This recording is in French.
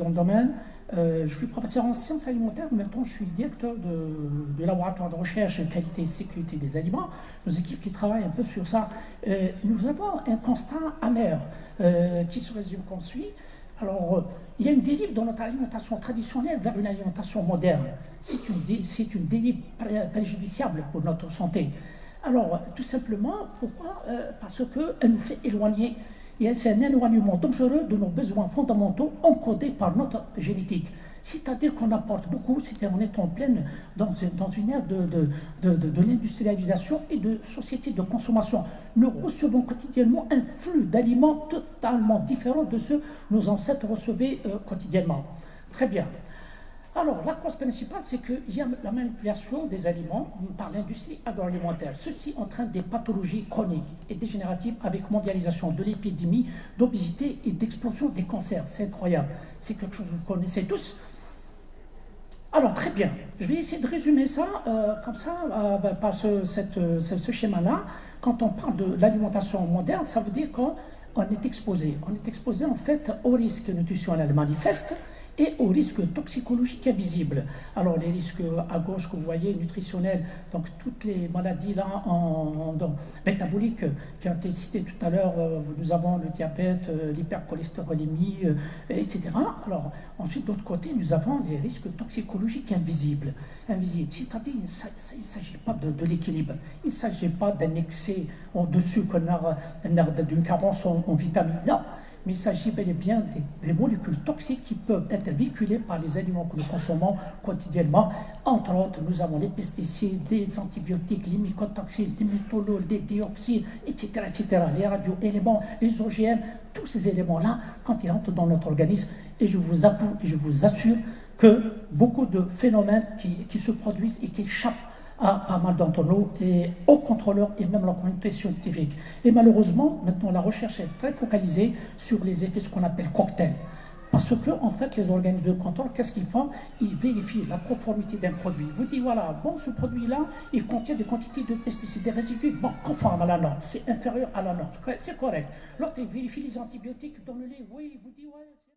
dans le domaine. Je suis professeur en sciences alimentaires, en même temps je suis directeur du laboratoire de recherche qualité et sécurité des aliments. Nos équipes qui travaillent un peu sur ça. Nous avons un constat amer qui se résume comme suit. Alors, il y a une dérive dans notre alimentation traditionnelle vers une alimentation moderne. C'est une dérive préjudiciable pour notre santé. Alors, tout simplement, pourquoi Parce qu'elle nous fait éloigner. Et c'est un éloignement dangereux de nos besoins fondamentaux encodés par notre génétique. C'est-à-dire qu'on apporte beaucoup, on est en pleine dans une ère de l'industrialisation et de société de consommation. Nous recevons quotidiennement un flux d'aliments totalement différent de ceux que nos ancêtres recevaient quotidiennement. Très bien. Alors, la cause principale, c'est qu'il y a la manipulation des aliments par l'industrie agroalimentaire. Ceci entraîne des pathologies chroniques et dégénératives avec mondialisation de l'épidémie, d'obésité et d'explosion des cancers. C'est incroyable. C'est quelque chose que vous connaissez tous. Alors, très bien. Je vais essayer de résumer ça comme ça, par ce schéma-là. Quand on parle de l'alimentation moderne, ça veut dire qu'on est exposé. On est exposé, en fait, au risque nutritionnel manifeste et aux risques toxicologiques invisibles. Alors les risques à gauche que vous voyez, nutritionnels, donc toutes les maladies là métaboliques qui ont été citées tout à l'heure, nous avons le diabète, l'hypercholestérolémie, etc. Alors ensuite, d'autre côté, nous avons les risques toxicologiques invisibles. C'est-à-dire il ne s'agit pas de l'équilibre, il ne s'agit pas d'un excès de sucre, d'une carence en vitamines, non. Mais il s'agit bel et bien des molécules toxiques qui peuvent être véhiculées par les aliments que nous consommons quotidiennement. Entre autres, nous avons les pesticides, les antibiotiques, les mycotoxines, les méthanol, les dioxines, etc., les radioéléments, les OGM, tous ces éléments-là, quand ils entrent dans notre organisme, et je vous assure que beaucoup de phénomènes qui se produisent et qui échappent à pas mal d'entre nous et aux contrôleurs et même la communauté scientifique. Et malheureusement, maintenant, la recherche est très focalisée sur les effets, ce qu'on appelle cocktail. Parce que, en fait, les organismes de contrôle, qu'est-ce qu'ils font? Ils vérifient la conformité d'un produit. Ils vous disent, voilà, bon, ce produit-là, il contient des quantités de pesticides, des résidus, bon, conforme à la norme, c'est inférieur à la norme, c'est correct. L'autre, il vérifie les antibiotiques dans le lait, oui, il vous dit, ouais.